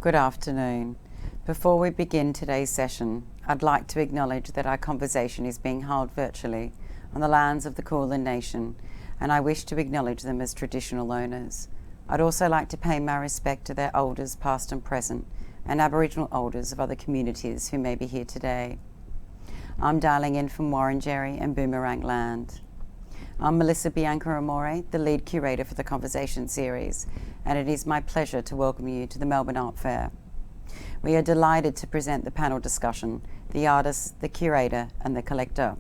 Good afternoon. Before we begin today's session, I'd like to acknowledge that our conversation is being held virtually on the lands of the Kulin Nation, and I wish to acknowledge them as traditional owners. I'd also like to pay my respect to their elders past and present, and Aboriginal elders of other communities who may be here today. I'm dialing in from Wurundjeri and Boomerang Land. I'm Melissa Bianca Amore, the lead curator for the Conversation series, and it is my pleasure to welcome you to the Melbourne Art Fair. We are delighted to present the panel discussion, The Artist, the Curator and the Collector.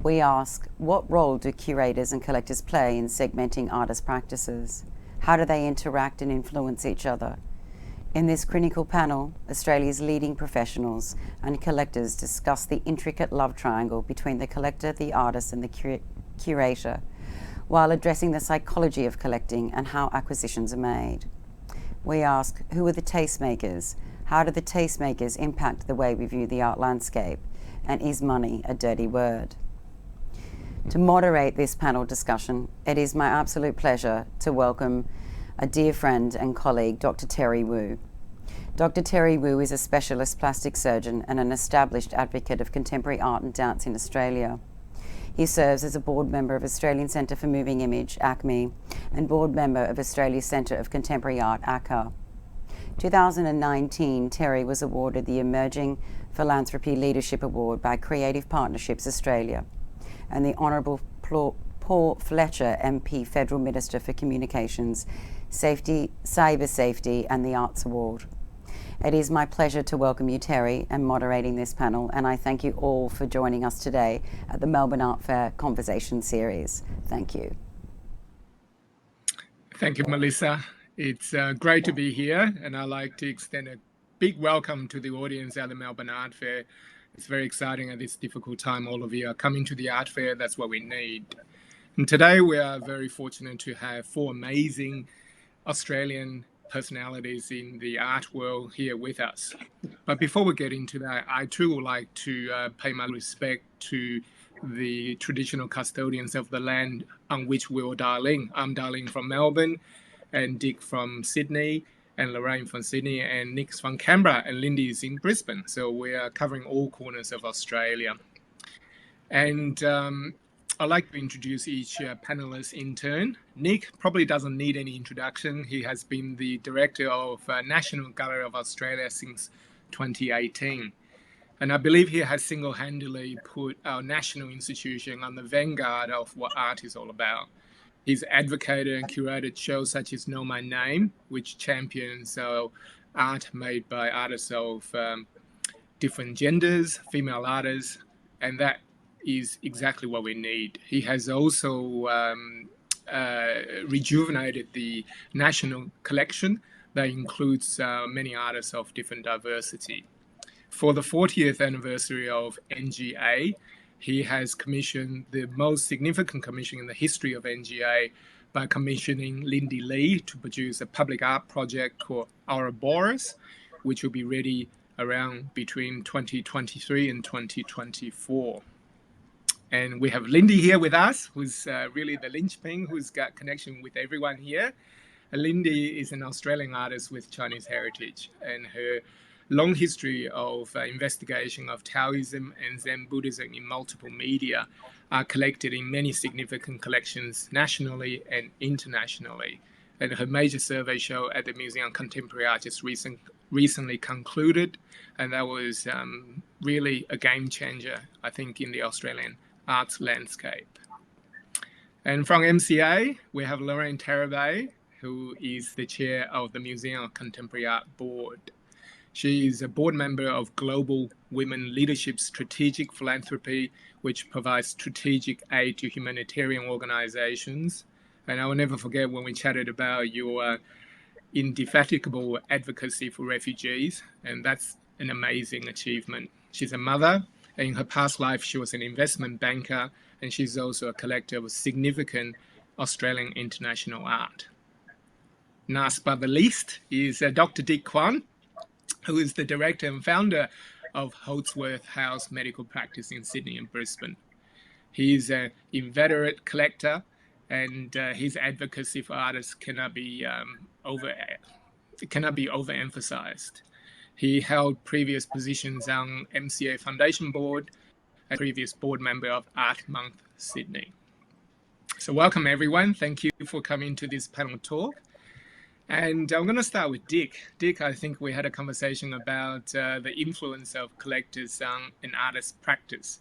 We ask, what role do curators and collectors play in segmenting artist practices? How do they interact and influence each other? In this critical panel, Australia's leading professionals and collectors discuss the intricate love triangle between the collector, the artist and the curator, while addressing the psychology of collecting and how acquisitions are made. We ask, who are the tastemakers? How do the tastemakers impact the way we view the art landscape? And is money a dirty word? To moderate this panel discussion, it is my absolute pleasure to welcome a dear friend and colleague, Dr. Terry Wu. Dr. Terry Wu is a specialist plastic surgeon and an established advocate of contemporary art and dance in Australia. He serves as a board member of Australian Centre for Moving Image, ACME, and board member of Australia's Centre of Contemporary Art, ACCA. 2019, Terry was awarded the Emerging Philanthropy Leadership Award by Creative Partnerships Australia and the Honourable Paul Fletcher MP, Federal Minister for Communications, Safety, Cyber Safety and the Arts Award. It is my pleasure to welcome you, Terry, and moderating this panel, and I thank you all for joining us today at the Melbourne Art Fair Conversation Series. Thank you. Thank you, Melissa. It's great to be here, and I'd like to extend a big welcome to the audience at the Melbourne Art Fair. It's very exciting at this difficult time. All of you are coming to the art fair. That's what we need. And today we are very fortunate to have four amazing Australian personalities in the art world here with us. But before we get into that, I too would like to pay my respect to the traditional custodians of the land on which we will dial in. I'm dialing from Melbourne, and Dick from Sydney, and Lorraine from Sydney, and Nick's from Canberra, and Lindy is in Brisbane. So we are covering all corners of Australia. And I'd like to introduce each panelist in turn. Nick probably doesn't need any introduction. He has been the director of National Gallery of Australia since 2018. And I believe he has single-handedly put our national institution on the vanguard of what art is all about. He's advocated and curated shows such as Know My Name, which champions art made by artists of different genders, female artists, and that is exactly what we need. He has also rejuvenated the national collection that includes many artists of different diversity. For the 40th anniversary of NGA, he has commissioned the most significant commission in the history of NGA by commissioning Lindy Lee to produce a public art project called Ouroboros, which will be ready around between 2023 and 2024. And we have Lindy here with us, who's really the linchpin, who's got connection with everyone here. Lindy is an Australian artist with Chinese heritage, and her long history of investigation of Taoism and Zen Buddhism in multiple media are collected in many significant collections nationally and internationally. And her major survey show at the Museum of Contemporary Art just recently concluded, and that was really a game changer, I think, in the Australian arts landscape. And from MCA, we have Lorraine Tarabay, who is the chair of the Museum of Contemporary Art Board. She is a board member of Global Women Leadership Strategic Philanthropy, which provides strategic aid to humanitarian organizations. And I will never forget when we chatted about your indefatigable advocacy for refugees, and that's an amazing achievement. She's a mother, and in her past life, she was an investment banker, and she's also a collector of significant Australian international art. Last but the least is Dr. Dick Quan, who is the director and founder of Holdsworth House Medical Practice in Sydney and Brisbane. He's an inveterate collector, and his advocacy for artists cannot be cannot be overemphasized. He held previous positions on MCA Foundation Board and previous board member of Art Month Sydney. So welcome everyone. Thank you for coming to this panel talk. And I'm going to start with Dick. Dick, I think we had a conversation about the influence of collectors on an artist's practice.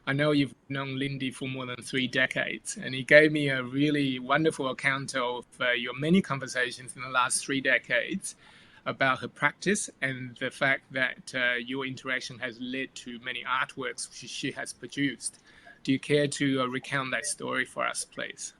I know you've known Lindy for more than 3 decades, and he gave me a really wonderful account of your many conversations in the last 3 decades about her practice and the fact that your interaction has led to many artworks she has produced. Do you care to recount that story for us, please?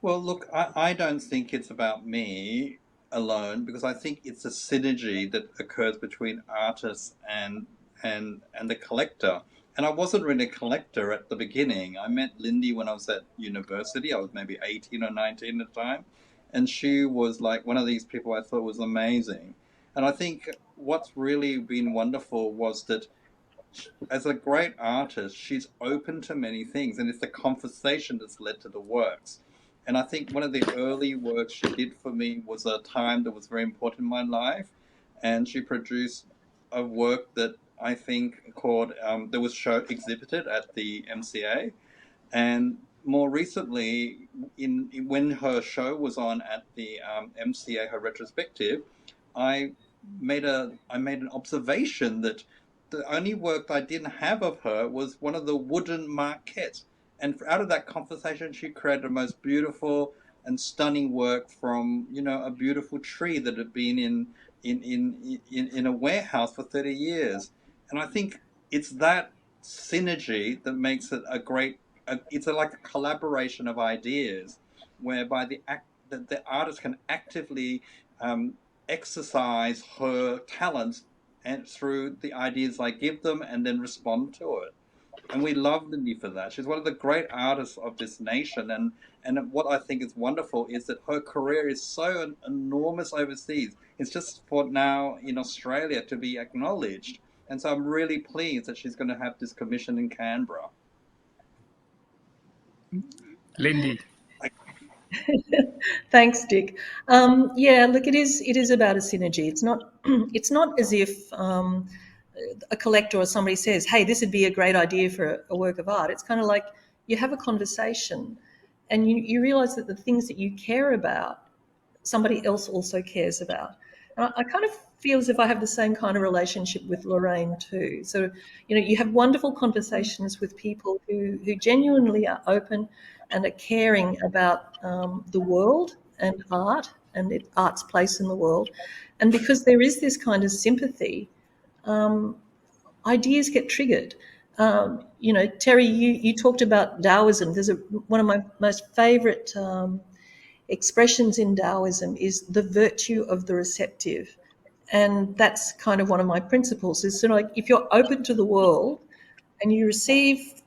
Well, look, I don't think it's about me alone, because I think it's a synergy that occurs between artists and the collector. And I wasn't really a collector at the beginning. I met Lindy when I was at university. I was maybe 18 or 19 at the time. And she was like one of these people I thought was amazing. And I think what's really been wonderful was that as a great artist, she's open to many things. And it's the conversation that's led to the works. And I think one of the early works she did for me was a time that was very important in my life. And she produced a work that I think called, that was exhibited at the MCA. And more recently, when her show was on at the MCA, her retrospective, I made an observation that the only work I didn't have of her was one of the wooden maquettes. And out of that conversation, she created the most beautiful and stunning work from, a beautiful tree that had been in a warehouse for 30 years. And I think it's that synergy that makes it it's like a collaboration of ideas, whereby the artist can actively exercise her talents and through the ideas I give them and then respond to it. And we love Lindy for that. She's one of the great artists of this nation. And what I think is wonderful is that her career is so enormous overseas. It's just for now in Australia to be acknowledged. And so I'm really pleased that she's going to have this commission in Canberra. Lindy. Thanks, Dick. Yeah, look, it is about a synergy. It's not as if a collector or somebody says, hey, this would be a great idea for a work of art. It's kind of like you have a conversation and you realize that the things that you care about, somebody else also cares about. And I kind of feel as if I have the same kind of relationship with Lorraine too. So, you have wonderful conversations with people who genuinely are open and are caring about the world and art and art's place in the world. And because there is this kind of sympathy, ideas get triggered. Terry, you talked about Taoism. There's one of my most favourite expressions in Taoism is the virtue of the receptive. And that's kind of one of my principles is sort of like if you're open to the world and you receive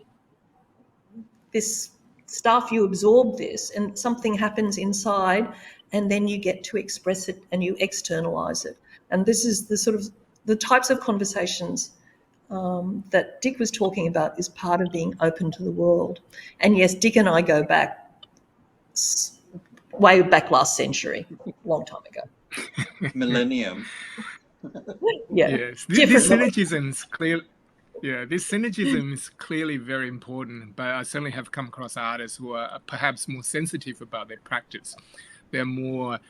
this stuff, you absorb this and something happens inside and then you get to express it and you externalize it. And this is the types of conversations that Dick was talking about is part of being open to the world. And yes, Dick and I go back way back last century, long time ago. Millennium. Yeah. Yes, this synergism is clear. Yeah, this synergism is clearly very important, but I certainly have come across artists who are perhaps more sensitive about their practice. They're more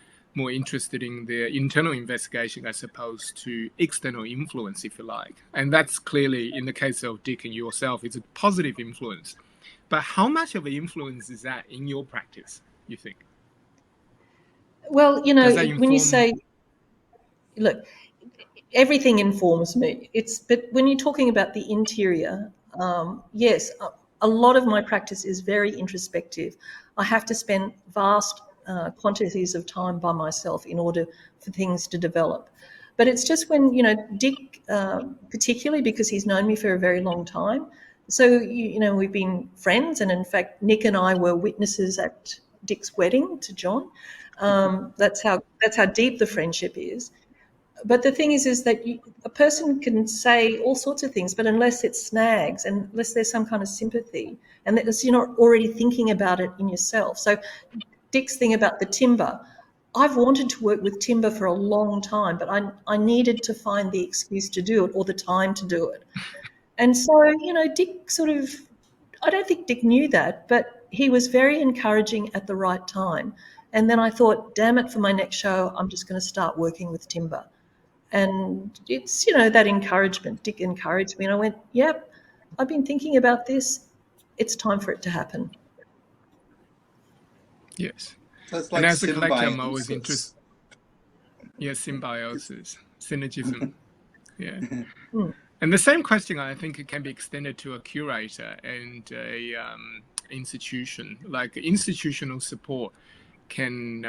interested in their internal investigation as opposed to external influence, if you like. And that's clearly, in the case of Dick and yourself, it's a positive influence. But how much of an influence is that in your practice, you think? Well, when you say, look, everything informs me. But when you're talking about the interior, yes, a lot of my practice is very introspective. I have to spend vast quantities of time by myself in order for things to develop. But it's just when, Dick, particularly because he's known me for a very long time. So, we've been friends. And in fact, Nick and I were witnesses at Dick's wedding to John. That's how deep the friendship is. But the thing is that a person can say all sorts of things, but unless it snags and unless there's some kind of sympathy and that you're not already thinking about it in yourself. So Dick's thing about the timber, I've wanted to work with timber for a long time, but I needed to find the excuse to do it or the time to do it. And so, Dick sort of, I don't think Dick knew that, but he was very encouraging at the right time. And then I thought, damn it, for my next show, I'm just going to start working with timber. And it's, that encouragement. Dick encouraged me, and I went, yep, I've been thinking about this. It's time for it to happen. Yes. So it's And like as a collector, I'm always symbiosis. interested. Yes, symbiosis, synergism. Yeah. And the same question, I think, it can be extended to a curator and a institution. Like institutional support can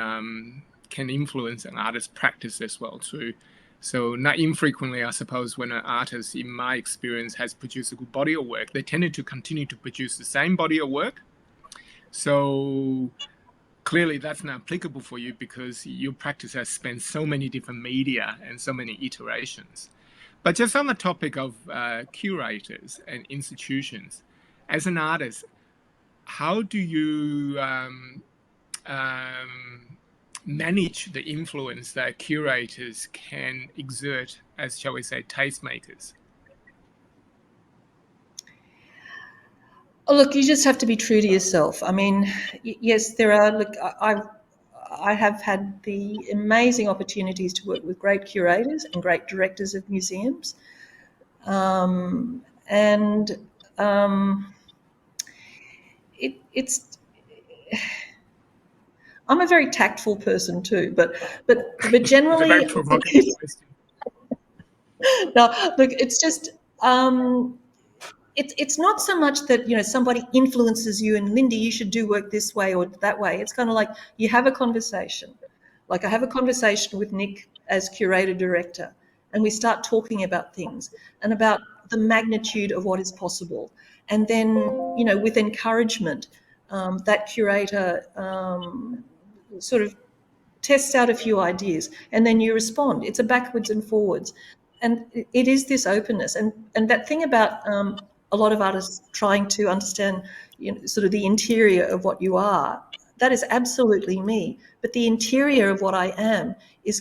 influence an artist's practice as well too. So not infrequently, I suppose, when an artist, in my experience, has produced a good body of work, they tended to continue to produce the same body of work. So clearly that's not applicable for you because your practice has spent so many different media and so many iterations. But just on the topic of curators and institutions, as an artist, how do you manage the influence that curators can exert as, shall we say, tastemakers? Oh, look, you just have to be true to yourself. I mean, yes, there are. Look, I have had the amazing opportunities to work with great curators and great directors of museums, it's. I'm a very tactful person too, but generally, It's a very provocative question. No, look, it's just. It's not so much that somebody influences you and Lindy, you should do work this way or that way. It's kind of like you have a conversation. Like I have a conversation with Nick as curator director, and we start talking about things and about the magnitude of what is possible. And then with encouragement, that curator sort of tests out a few ideas, and then you respond. It's a backwards and forwards, and it is this openness and that thing about a lot of artists trying to understand sort of the interior of what you are. That is absolutely me, but the interior of what I am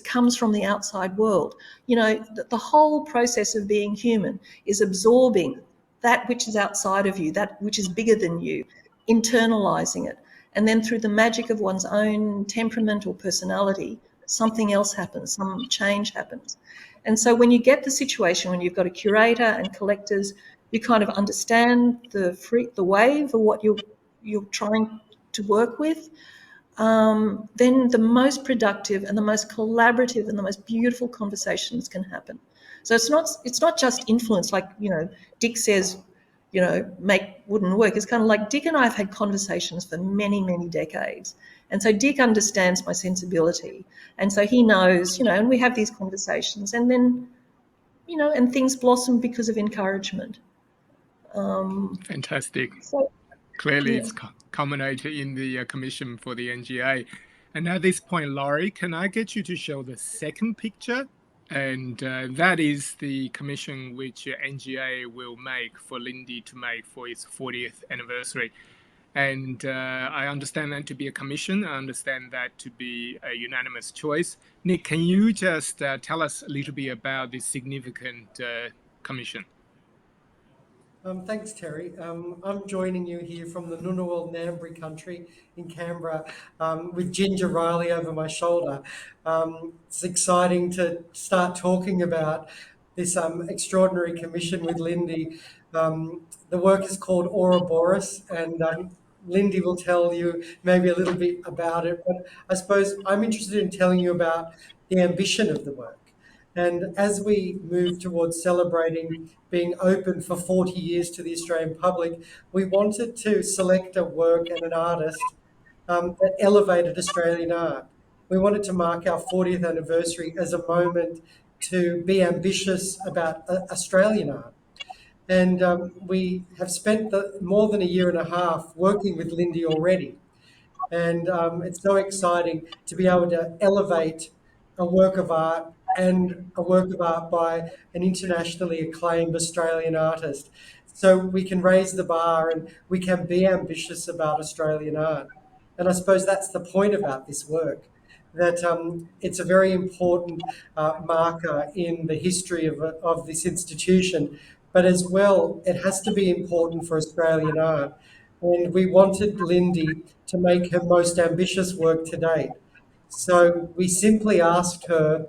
comes from the outside world. The whole process of being human is absorbing that which is outside of you, that which is bigger than you, internalizing it, and then through the magic of one's own temperament or personality, something else happens, some change happens. And so when you get the situation when you've got a curator and collectors, you kind of understand the wave of what you're trying to work with, then the most productive and the most collaborative and the most beautiful conversations can happen. So it's not just influence, like Dick says, make wooden work. It's kind of like Dick and I have had conversations for many, many decades. And so Dick understands my sensibility. And so he knows, and we have these conversations, and then, and things blossom because of encouragement. Fantastic. So, clearly, yeah. it's culminated in the commission for the NGA. And at this point, Laurie, can I get you to show the second picture? And that is the commission which NGA will make for Lindy to make for its 40th anniversary. And I understand that to be a commission. I understand that to be a unanimous choice. Nick, can you just tell us a little bit about this significant commission? Thanks, Terry. I'm joining you here from the Ngunnawal Ngambri country in Canberra with Ginger Riley over my shoulder. It's exciting to start talking about this extraordinary commission with Lindy. The work is called Ouroboros, and Lindy will tell you maybe a little bit about it. But I suppose I'm interested in telling you about the ambition of the work. And as we move towards celebrating being open for 40 years to the Australian public, we wanted to select a work and an artist that elevated Australian art. We wanted to mark our 40th anniversary as a moment to be ambitious about Australian art. And we have spent more than a year and a half working with Lindy already. And it's so exciting to be able to elevate a work of art and a work of art by an internationally acclaimed Australian artist. So we can raise the bar and we can be ambitious about Australian art. And I suppose that's the point about this work. that it's a very important marker in the history of this institution. But as well, it has to be important for Australian art. And we wanted Lindy to make her most ambitious work to date. So we simply asked her,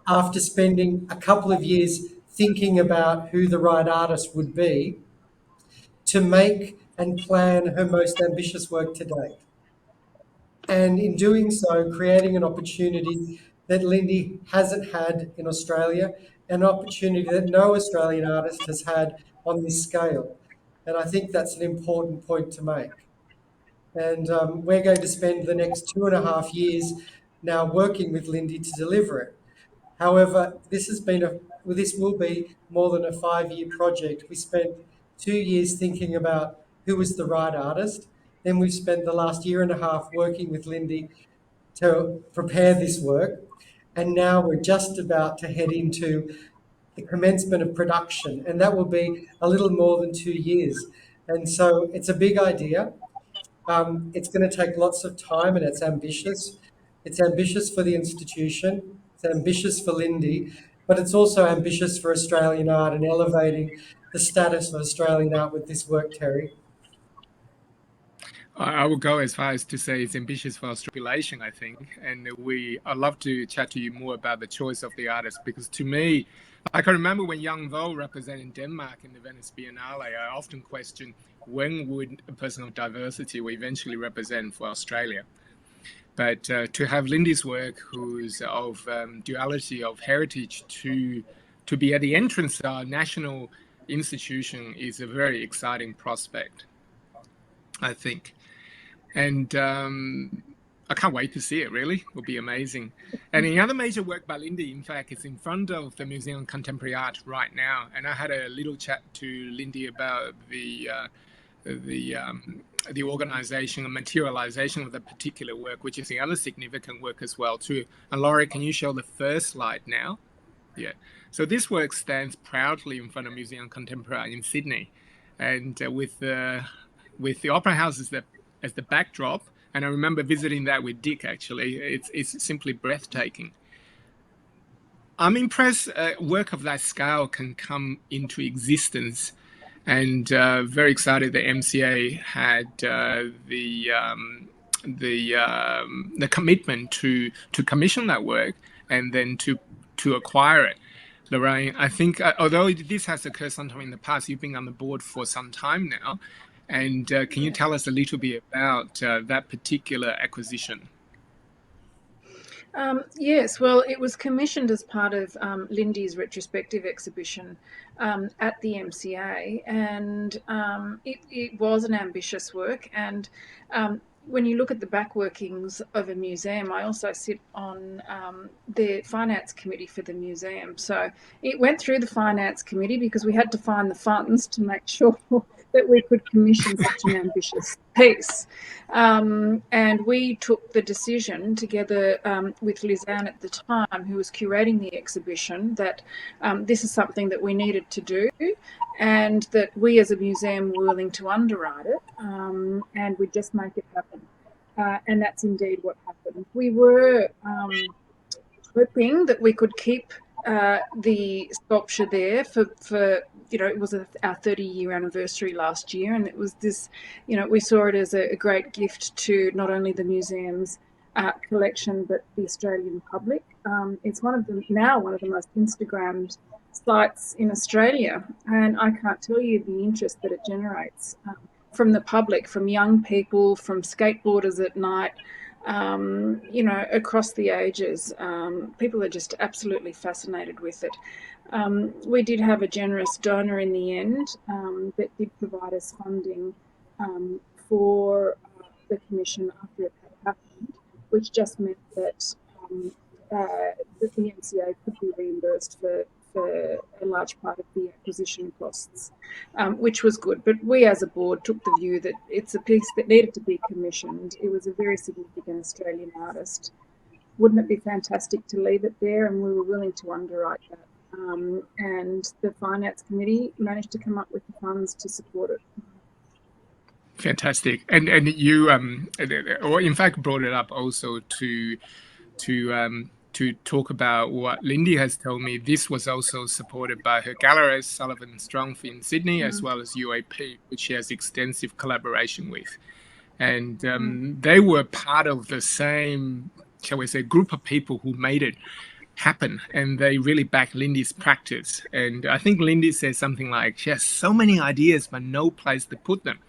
after spending a couple of years thinking about who the right artist would be, to make and plan her most ambitious work to date. And in doing so, creating an opportunity that Lindy hasn't had in Australia, an opportunity that no Australian artist has had on this scale. And I think that's an important point to make. And we're going to spend the next 2.5 years now working with Lindy to deliver it. However, this will be more than a 5-year project. We spent 2 years thinking about who was the right artist. Then we've spent the last 1.5 years working with Lindy to prepare this work. And now we're just about to head into the commencement of production, and that will be a little more than 2 years. And so it's a big idea. It's going to take lots of time, and it's ambitious. It's ambitious for the institution. It's ambitious for Lindy, but it's also ambitious for Australian art and elevating the status of Australian art with this work, Terry. I would go as far as to say it's ambitious for Australasian, I think. And I'd love to chat to you more about the choice of the artist, because to me, I can remember when Young Vo represented Denmark in the Venice Biennale, I often questioned when would a person of diversity will eventually represent for Australia. But to have Lindy's work, who's of duality of heritage, to be at the entrance of our national institution is a very exciting prospect, I think. And I can't wait to see it, really. It will be amazing. And the other major work by Lindy, in fact, is in front of the Museum of Contemporary Art right now. And I had a little chat to Lindy about the organization and materialization of the particular work, which is the other significant work as well, too. And Laurie, can you show the first slide now? Yeah. So this work stands proudly in front of Museum of Contemporary Art in Sydney. And with the Opera House as the backdrop, and I remember visiting that with Dick, actually. It's simply breathtaking. I'm impressed work of that scale can come into existence, and very excited that MCA had the commitment to commission that work and then to acquire it. Lorraine, I think, although this has occurred sometime in the past, you've been on the board for some time now. And can you tell us a little bit about that particular acquisition? Yes, well, it was commissioned as part of Lindy's retrospective exhibition at the MCA, and it was an ambitious work. And when you look at the back workings of a museum, I also sit on the finance committee for the museum. So it went through the finance committee because we had to find the funds to make sure that we could commission such an ambitious piece. And we took the decision together with Lizanne at the time, who was curating the exhibition, that this is something that we needed to do and that we as a museum were willing to underwrite it and we'd just make it happen. And that's indeed what happened. We were hoping that we could keep the sculpture there for it was our 30-year anniversary last year, and it was this, we saw it as a great gift to not only the museum's collection but the Australian public. It's one of the most Instagrammed sites in Australia, and I can't tell you the interest that it generates from the public, from young people, from skateboarders at night. Across the ages, people are just absolutely fascinated with it. We did have a generous donor in the end that did provide us funding for the commission after it had happened, which just meant that the MCA could be reimbursed for a large part of the acquisition costs, which was good. But we as a board took the view that it's a piece that needed to be commissioned. It was a very significant Australian artist. Wouldn't it be fantastic to leave it there? And we were willing to underwrite that. And the finance committee managed to come up with the funds to support it. Fantastic. And you, or in fact, brought it up also to to talk about what Lindy has told me. This was also supported by her gallerist, Sullivan Strumpf in Sydney, as well as UAP, which she has extensive collaboration with. And they were part of the same, shall we say, group of people who made it happen. And they really backed Lindy's practice. And I think Lindy said something like, she has so many ideas, but no place to put them.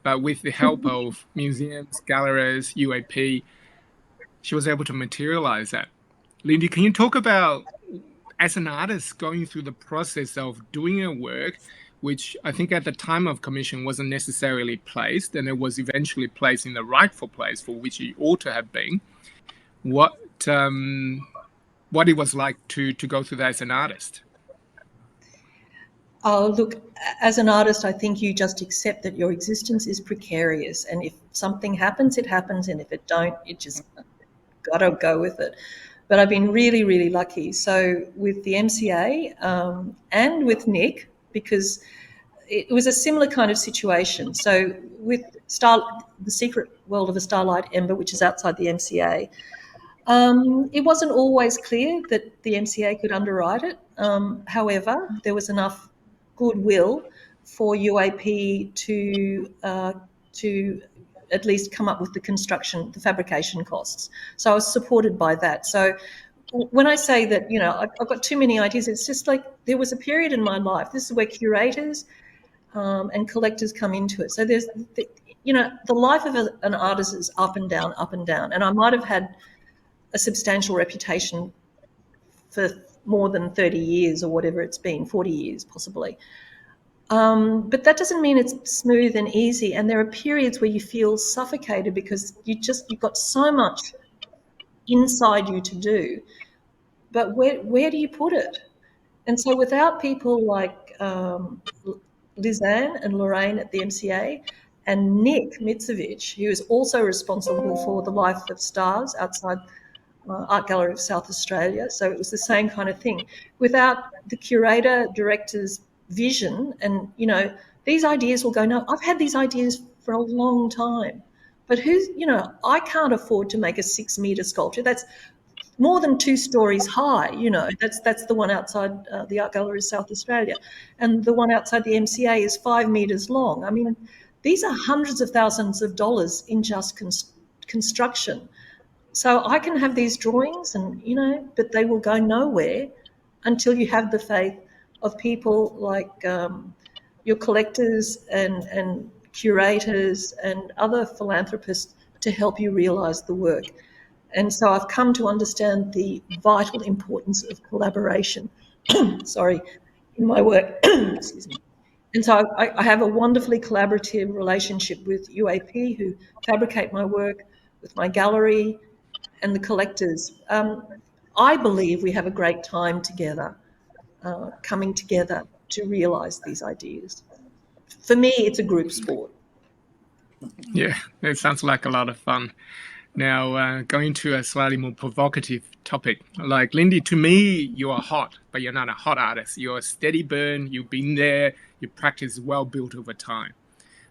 But with the help of museums, galleries, UAP, she was able to materialize that. Lindy, can you talk about, as an artist, going through the process of doing a work, which I think at the time of commission wasn't necessarily placed, and it was eventually placed in the rightful place for which it ought to have been, what it was like to go through that as an artist? Oh, look, as an artist, I think you just accept that your existence is precarious, and if something happens, it happens, and if it don't, you just got to go with it. But I've been really, really lucky. So with the MCA and with Nick, because it was a similar kind of situation. So with the Secret World of a Starlight Ember, which is outside the MCA, it wasn't always clear that the MCA could underwrite it. However, there was enough goodwill for UAP to at least come up with the fabrication costs. So I was supported by that. So when I say that, I've got too many ideas, it's just like there was a period in my life. This is where curators and collectors come into it. So there's, the life of an artist is up and down, up and down. And I might have had a substantial reputation for more than 30 years or whatever it's been, 40 years possibly. But that doesn't mean it's smooth and easy. And there are periods where you feel suffocated because you've got so much inside you to do. But where do you put it? And so without people like Lizanne and Lorraine at the MCA and Nick Mitzevich, who is also responsible for the Life of Stars outside Art Gallery of South Australia. So it was the same kind of thing. Without the curator, director's vision, and, these ideas will go, no, I've had these ideas for a long time. But I can't afford to make a 6-metre sculpture. That's more than 2 stories high, that's the one outside the Art Gallery of South Australia. And the one outside the MCA is 5 metres long. I mean, these are hundreds of thousands of dollars in just construction. So I can have these drawings but they will go nowhere until you have the faith of people like your collectors and curators and other philanthropists to help you realise the work. And so I've come to understand the vital importance of collaboration, in my work. Excuse me. And so I have a wonderfully collaborative relationship with UAP, who fabricate my work, with my gallery and the collectors. I believe we have a great time together, coming together to realise these ideas. For me, it's a group sport. Yeah, it sounds like a lot of fun. Now, going to a slightly more provocative topic. Like, Lindy, to me, you are hot, but you're not a hot artist. You're a steady burn. You've been there. Your practice is well built over time.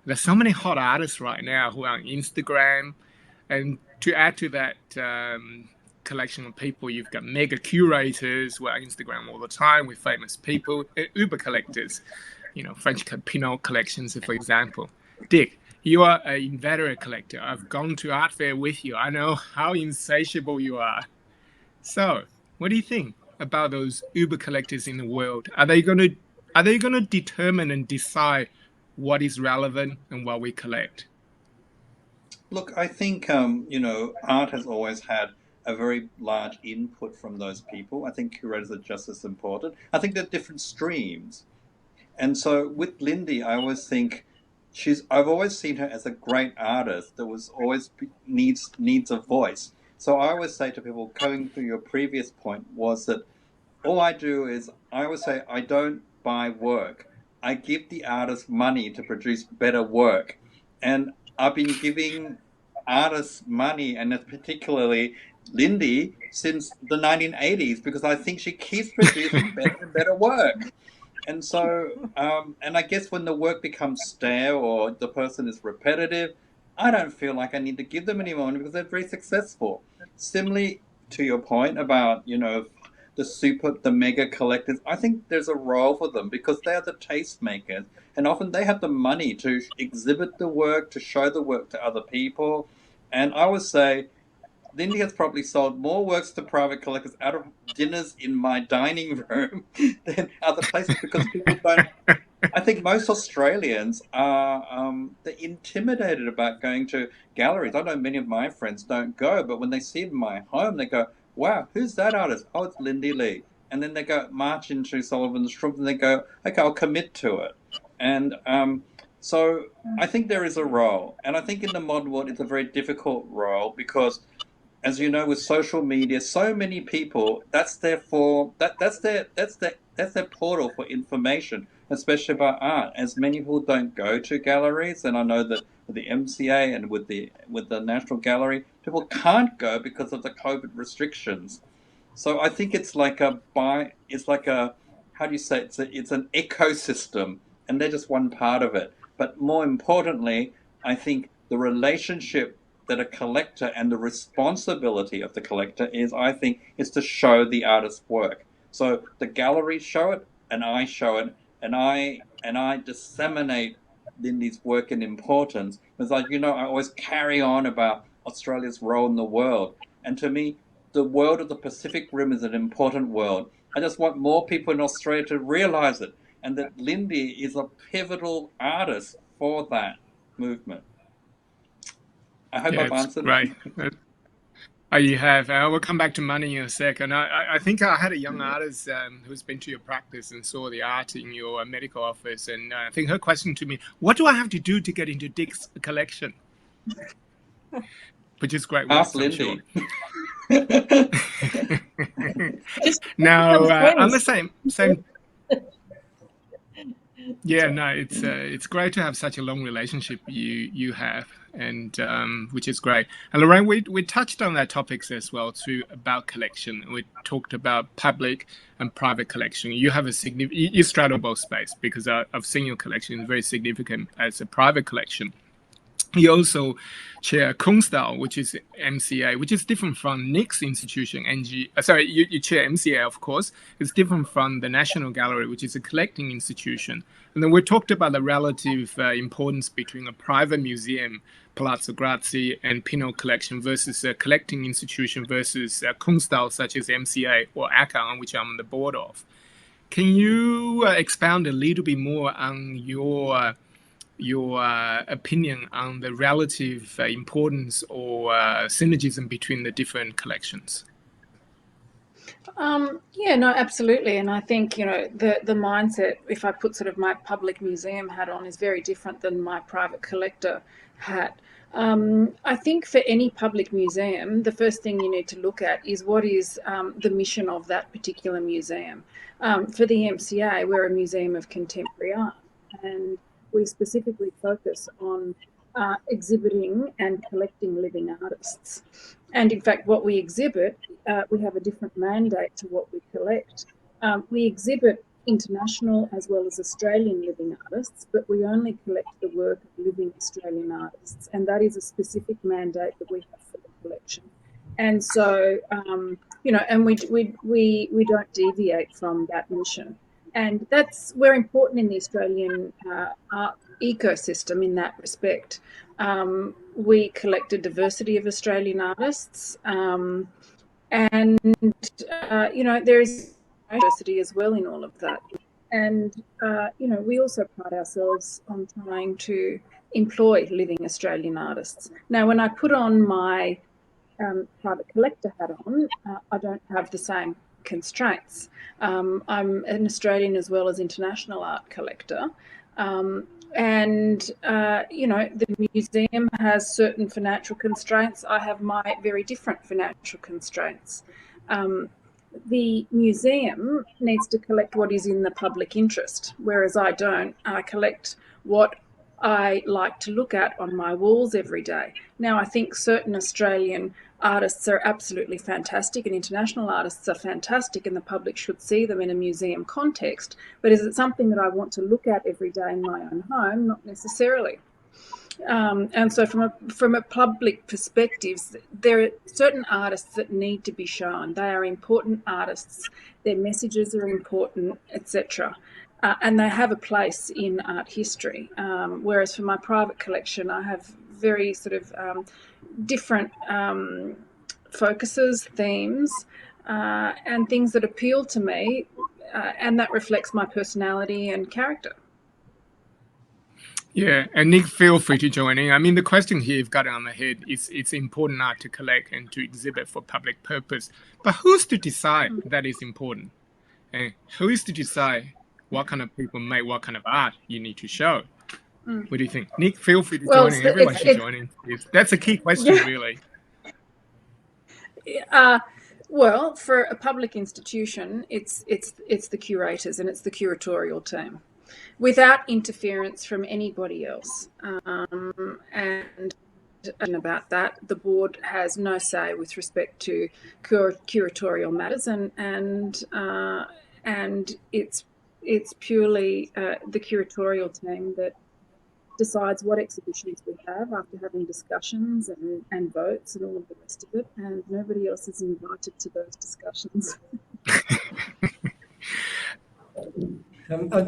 There's so many hot artists right now who are on Instagram. And to add to that collection of people, you've got mega curators who are on Instagram all the time with famous people, Uber collectors, French Pinot collections, for example. Dick, you are an inveterate collector. I've gone to art fair with you. I know how insatiable you are. So, what do you think about those Uber collectors in the world? Are they going to determine and decide what is relevant and what we collect? Look, I think art has always had a very large input from those people. I think curators are just as important. I think they're different streams. And so with Lindy, I always think I've always seen her as a great artist that was always needs a voice. So I always say to people, going through your previous point, was that all I do is I always say I don't buy work. I give the artist money to produce better work. And I've been giving artists money, and particularly Lindy, since the 1980s, because I think she keeps producing better and better work. And so, and I guess when the work becomes stale or the person is repetitive, I don't feel like I need to give them any money because they're very successful. Similarly, to your point about, the mega collectors, I think there's a role for them because they are the tastemakers, and often they have the money to exhibit the work, to show the work to other people. And I would say Lindy has probably sold more works to private collectors out of dinners in my dining room than other places, because people don't. I think most Australians are they're intimidated about going to galleries. I know many of my friends don't go, but when they see my home, they go, "Wow, who's that artist? Oh, it's Lindy Lee." And then they go march into Sullivan's Shrimp, and they go, "Okay, I'll commit to it." And so I think there is a role, and I think in the modern world it's a very difficult role because, as you know, with social media, so many people, that's their portal for information, especially about art. As many people don't go to galleries, and I know that with the MCA and with the National Gallery, people can't go because of the COVID restrictions. So I think it's like how do you say, it's an ecosystem, and they're just one part of it. But more importantly, I think the relationship that a collector and the responsibility of the collector is to show the artist's work. So the galleries show it, and I show it, and I disseminate Lindy's work and importance. It's like, I always carry on about Australia's role in the world. And to me, the world of the Pacific Rim is an important world. I just want more people in Australia to realize it, and that Lindy is a pivotal artist for that movement. I hope I've answered. Right. You have. We'll come back to money in a second. I think I had a young artist who's been to your practice and saw the art in your medical office, and I think her question to me, what do I have to do to get into Dick's collection? Which is great. Ask Lindy. Now, I'm the same. Yeah, no, it's great to have such a long relationship you have, and which is great. And Lorraine, we touched on that topics as well too, about collection. We talked about public and private collection. You have a you straddle both space, because I've seen your collection is very significant as a private collection. You also chair Kunstal, which is MCA, which is different from Nick's institution, you chair MCA, of course. It's different from the National Gallery, which is a collecting institution. And then we talked about the relative importance between a private museum, Palazzo Grazi, and Pinot Collection versus a collecting institution versus Kunstal, such as MCA or ACA, on which I'm on the board of. Can you expound a little bit more on your opinion on the relative importance or synergism between the different collections? Yeah, no, absolutely. And I think, the mindset, if I put sort of my public museum hat on, is very different than my private collector hat. I think for any public museum, the first thing you need to look at is what is the mission of that particular museum. For the MCA, we're a museum of contemporary art, and we specifically focus on exhibiting and collecting living artists. And in fact, what we exhibit, we have a different mandate to what we collect. We exhibit international as well as Australian living artists, but we only collect the work of living Australian artists. And that is a specific mandate that we have for the collection. And so, and we don't deviate from that mission. And we're important in the Australian art ecosystem in that respect. We collect a diversity of Australian artists, and there is diversity as well in all of that. And we also pride ourselves on trying to employ living Australian artists. Now, when I put on my private collector hat on, I don't have the same constraints. I'm an Australian as well as international art collector, and the museum has certain financial constraints. I have my very different financial constraints. The museum needs to collect what is in the public interest, whereas I don't. I collect what I like to look at on my walls every day. Now, I think certain Australian artists are absolutely fantastic and international artists are fantastic, and the public should see them in a museum context. But is it something that I want to look at every day in my own home? Not necessarily. And so from a public perspective, there are certain artists that need to be shown. They are important artists. Their messages are important, etc. And they have a place in art history. Whereas for my private collection, I have very sort of different focuses, themes, and things that appeal to me, and that reflects my personality and character. Yeah, and Nick, feel free to join in. I mean, the question here, you've got it on the head, it's important art to collect and to exhibit for public purpose. But who's to decide that is important? And who is to decide what kind of people make what kind of art you need to show? What do you think? Nick, feel free to join in. Everyone should join in. That's a key question, really. Well, for a public institution, it's the curators and it's the curatorial team, without interference from anybody else. And about that, the board has no say with respect to curatorial matters, and it's purely the curatorial team that decides what exhibitions we have after having discussions and votes and all of the rest of it, and nobody else is invited to those discussions.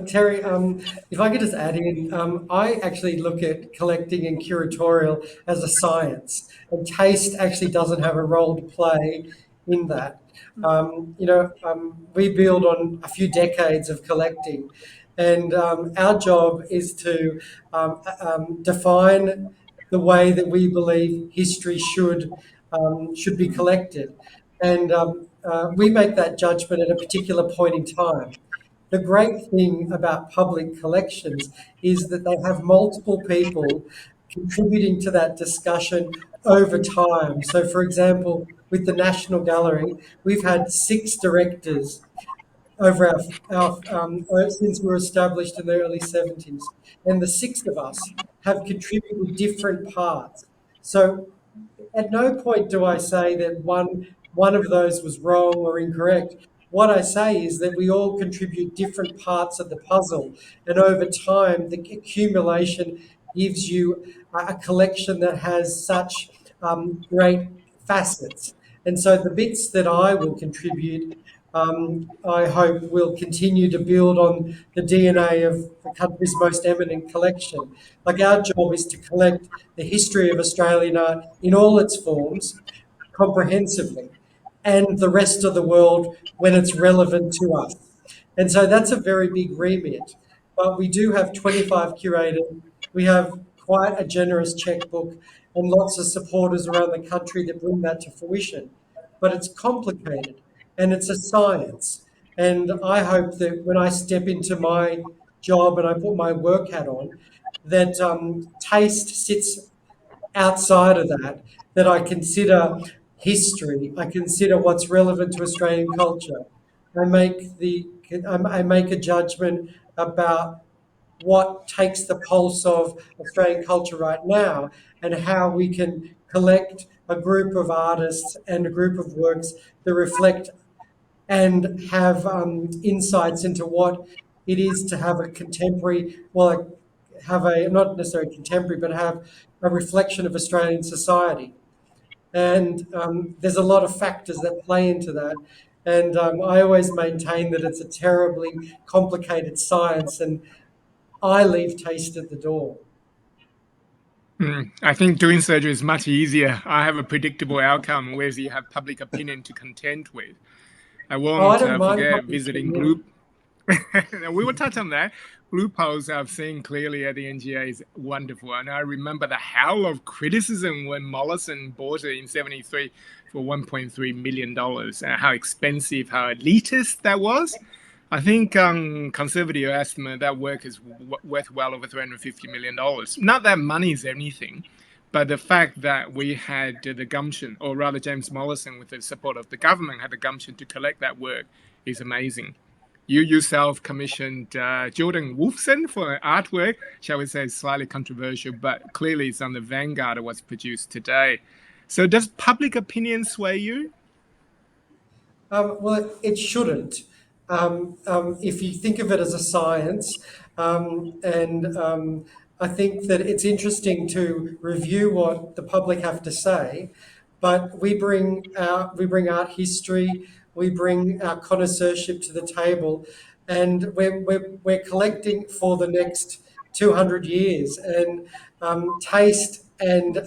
Terry, if I could just add in, I actually look at collecting and curatorial as a science, and taste actually doesn't have a role to play in that. We build on a few decades of collecting, and our job is to define the way that we believe history should be collected, and we make that judgment at a particular point in time. The great thing about public collections is that they have multiple people contributing to that discussion over time. So, for example, with the National Gallery, we've had 6 directors over our since we were established in the early 70s, and the 6 of us have contributed different parts. So, at no point do I say that one of those was wrong or incorrect. What I say is that we all contribute different parts of the puzzle, and over time, the accumulation gives you a collection that has such great facets. And so the bits that I will contribute, I hope, will continue to build on the DNA of the country's most eminent collection. Like, our job is to collect the history of Australian art in all its forms, comprehensively, and the rest of the world when it's relevant to us. And so that's a very big remit. But we do have 25 curators. We have quite a generous checkbook and lots of supporters around the country that bring that to fruition. But it's complicated and it's a science. And I hope that when I step into my job and I put my work hat on, that taste sits outside of that I consider history, I consider what's relevant to Australian culture. I make a judgment about what takes the pulse of Australian culture right now, and how we can collect a group of artists and a group of works that reflect and have insights into what it is to have a contemporary, not necessarily contemporary, but have a reflection of Australian society. And there's a lot of factors that play into that. And I always maintain that it's a terribly complicated science, and I leave taste at the door. I think doing surgery is much easier. I have a predictable outcome, whereas you have public opinion to contend with. I won't forget visiting group. We will touch on that. Loopholes I've seen clearly at the NGA is wonderful. And I remember the howl of criticism when Mollison bought it in 73 for $1.3 million. How expensive, how elitist that was. I think conservative estimate that work is worth well over $350 million. Not that money is anything, but the fact that we had the gumption, or rather James Mollison, with the support of the government, had the gumption to collect that work is amazing. You yourself commissioned Jordan Wolfson for artwork, shall we say, slightly controversial, but clearly it's on the vanguard of what's produced today. So does public opinion sway you? Well, it shouldn't. If you think of it as a science, and I think that it's interesting to review what the public have to say, but we bring art history, we bring our connoisseurship to the table, and we're collecting for the next 200 years. And taste and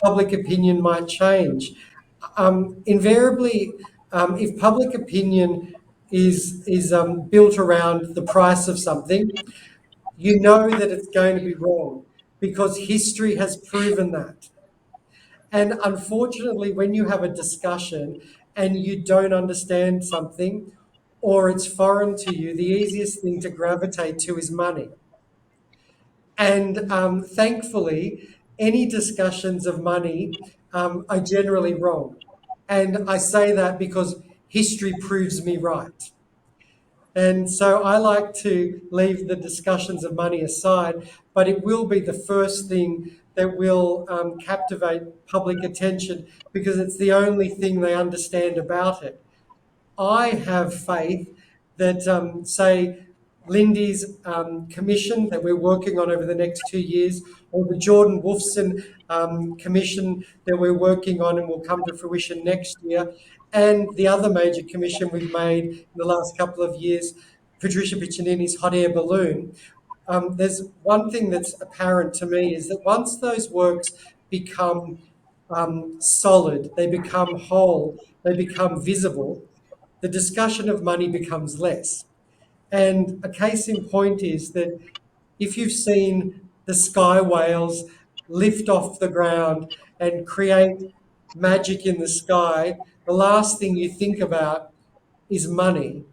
public opinion might change. Invariably, if public opinion is built around the price of something, you know that it's going to be wrong because history has proven that. And unfortunately, when you have a discussion and you don't understand something or it's foreign to you, the easiest thing to gravitate to is money. And thankfully, any discussions of money are generally wrong. And I say that because history proves me right. And so I like to leave the discussions of money aside, but it will be the first thing that will captivate public attention because it's the only thing they understand about it. I have faith that, say, Lindy's commission that we're working on over the next 2 years, or the Jordan Wolfson commission that we're working on and will come to fruition next year, and the other major commission we've made in the last couple of years, Patricia Piccinini's hot air balloon. There's one thing that's apparent to me is that once those works become solid, they become whole, they become visible, the discussion of money becomes less. And a case in point is that if you've seen the sky whales lift off the ground and create magic in the sky, the last thing you think about is money.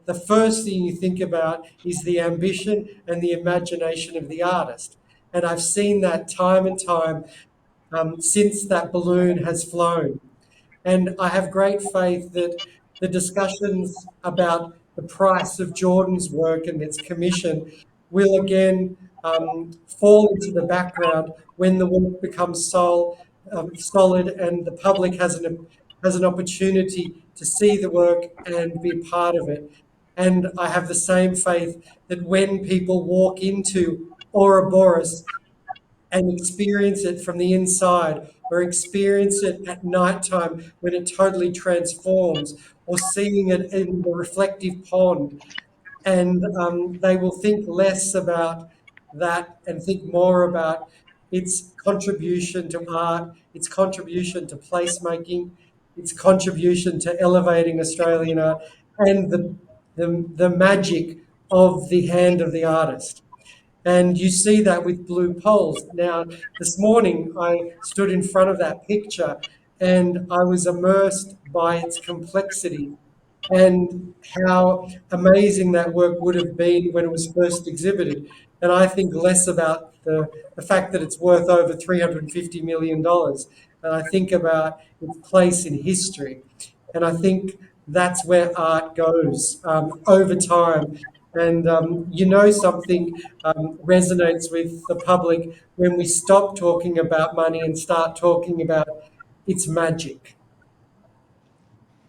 The first thing you think about is the ambition and the imagination of the artist. And I've seen that time and time since that balloon has flown. And I have great faith that the discussions about the price of Jordan's work and its commission will again fall into the background when the work becomes solid and the public has an opportunity to see the work and be part of it. And I have the same faith that when people walk into Ouroboros and experience it from the inside, or experience it at nighttime when it totally transforms, or seeing it in the reflective pond. And they will think less about that and think more about its contribution to art, its contribution to placemaking, its contribution to elevating Australian art, and the magic of the hand of the artist. And you see that with blue poles. Now, this morning I stood in front of that picture and I was immersed by its complexity and how amazing that work would have been when it was first exhibited. And I think less about the fact that it's worth over $350 million. And I think about its place in history. And I think that's where art goes over time. And something resonates with the public when we stop talking about money and start talking about its magic.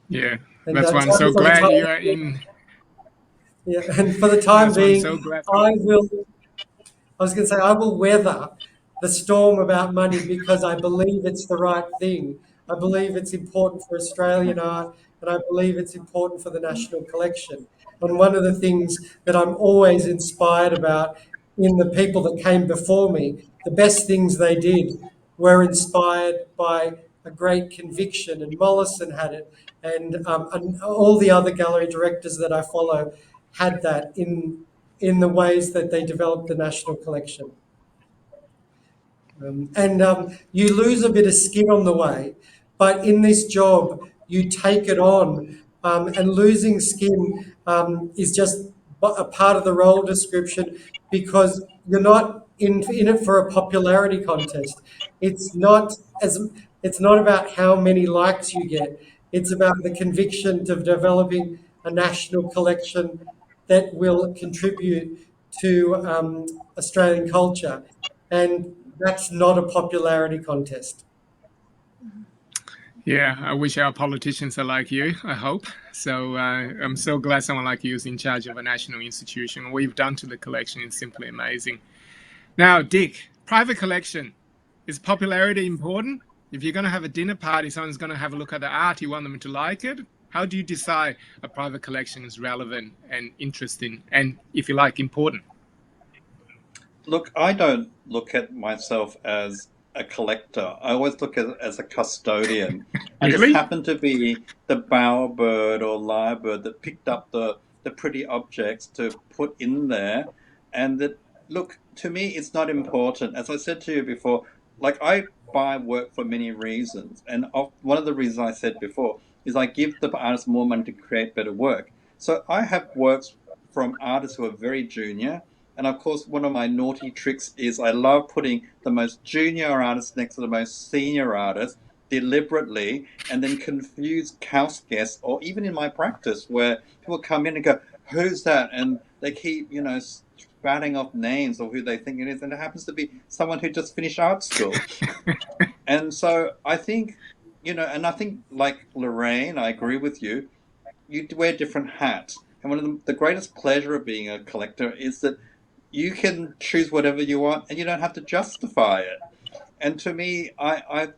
Yeah, And that's why I'm so glad you are in. Yeah, and for the time being, I will weather the storm about money because I believe it's the right thing. I believe it's important for Australian art, and I believe it's important for the National Collection. And one of the things that I'm always inspired about in the people that came before me, the best things they did were inspired by a great conviction, and Mollison had it, and all the other gallery directors that I follow had that in the ways that they developed the National Collection. You lose a bit of skin on the way, but in this job, you take it on. And losing skin is just a part of the role description because you're not in it for a popularity contest. It's not about how many likes you get. It's about the conviction of developing a national collection that will contribute to Australian culture. And that's not a popularity contest. Yeah, I wish our politicians are like you, I hope. So I'm so glad someone like you is in charge of a national institution. What you've done to the collection is simply amazing. Now, Dick, private collection. Is popularity important? If you're going to have a dinner party, someone's going to have a look at the art, you want them to like it. How do you decide a private collection is relevant and interesting and, if you like, important? Look, I don't look at myself as a collector. I always look at it as a custodian. I just Really? happen to be the bowerbird or lyrebird that picked up the pretty objects to put in there. And that, look, to me, it's not important. As I said to you before, like I buy work for many reasons. And one of the reasons I said before is I give the artists more money to create better work. So I have works from artists who are very junior. And of course, one of my naughty tricks is I love putting the most junior artist next to the most senior artist deliberately, and then confuse house guests, or even in my practice where people come in and go, "Who's that?" And they keep, spouting off names of who they think it is, and it happens to be someone who just finished art school. And so I think, and I think like Lorraine, I agree with you. You wear different hats, and one of the greatest pleasure of being a collector is that you can choose whatever you want, and you don't have to justify it. And to me, a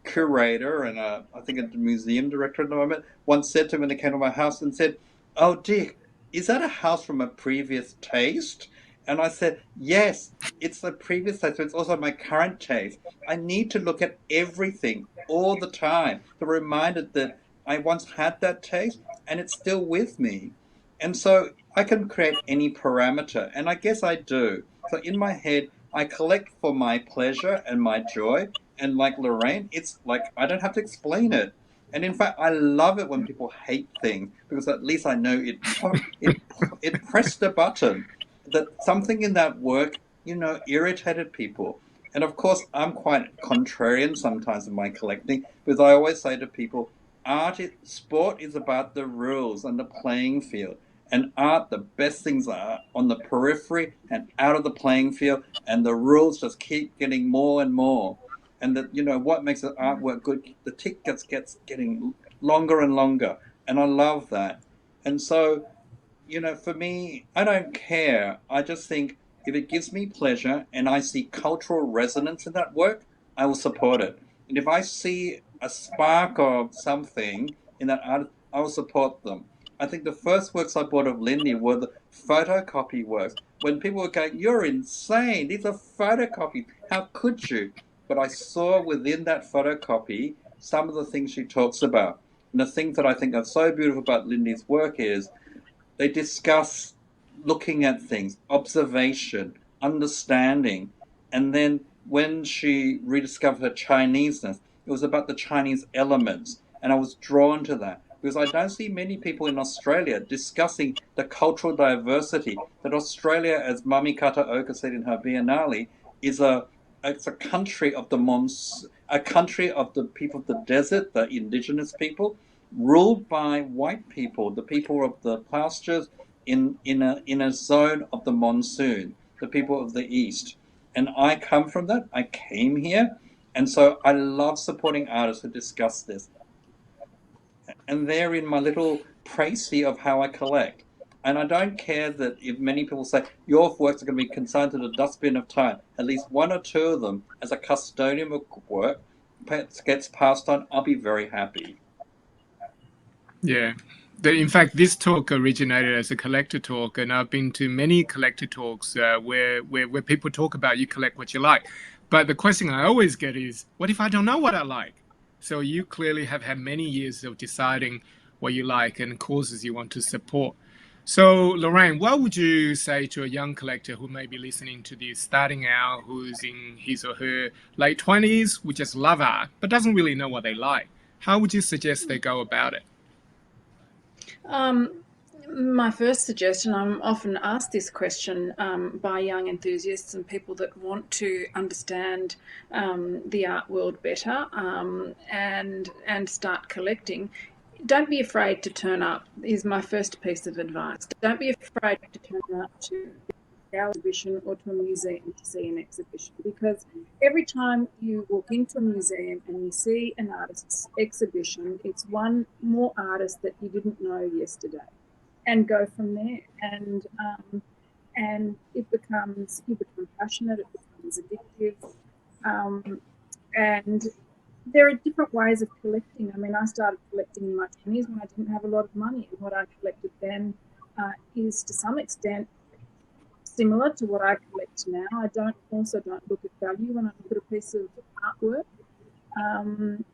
curator and I think a museum director at the moment once said to me when they came to my house and said, "Oh, Dick, is that a house from a previous taste?" And I said, "Yes, it's the previous taste, but it's also my current taste. I need to look at everything all the time to be reminded that I once had that taste and it's still with me." And so I can create any parameter, and I guess I do. So in my head, I collect for my pleasure and my joy. And like Lorraine, it's like I don't have to explain it. And in fact, I love it when people hate things, because at least I know it pressed a button that something in that work, irritated people. And of course, I'm quite contrarian sometimes in my collecting, because I always say to people, sport is about the rules and the playing field. And art, the best things are on the periphery and out of the playing field, and the rules just keep getting more and more. And that, what makes the artwork good, the tick gets getting longer and longer. And I love that. And so, for me, I don't care. I just think if it gives me pleasure and I see cultural resonance in that work, I will support it. And if I see a spark of something in that art, I will support them. I think the first works I bought of Lindy were the photocopy works. When people were going, "You're insane, these are photocopies, how could you?" But I saw within that photocopy some of the things she talks about. And the things that I think are so beautiful about Lindy's work is they discuss looking at things, observation, understanding. And then when she rediscovered her Chineseness, it was about the Chinese elements. And I was drawn to that because I don't see many people in Australia discussing the cultural diversity that Australia, as Mami Kataoka said in her Biennale, it's a country of a country of the people of the desert, the indigenous people, ruled by white people, the people of the pastures in a zone of the monsoon, the people of the East. And I come from that. I came here. And so I love supporting artists who discuss this. And they're in my little précis of how I collect. And I don't care that if many people say your works are going to be consigned to the dustbin of time, at least one or two of them as a custodian of work gets passed on, I'll be very happy. Yeah. In fact, this talk originated as a collector talk, and I've been to many collector talks where people talk about you collect what you like. But the question I always get is, what if I don't know what I like? So you clearly have had many years of deciding what you like and causes you want to support. So, Lorraine, what would you say to a young collector who may be listening to this, starting out, who's in his or her late 20s, who just love art, but doesn't really know what they like? How would you suggest they go about it? My first suggestion, I'm often asked this question by young enthusiasts and people that want to understand the art world better and start collecting. Don't be afraid to turn up, is my first piece of advice. Don't be afraid to turn up to an exhibition or to a museum to see an exhibition, because every time you walk into a museum and you see an artist's exhibition, it's one more artist that you didn't know yesterday, and go from there. and you become passionate, it becomes addictive, and there are different ways of collecting. I mean, I started collecting in my 20s when I didn't have a lot of money, and what I collected then is to some extent similar to what I collect now. I don't look at value when I look at a piece of artwork,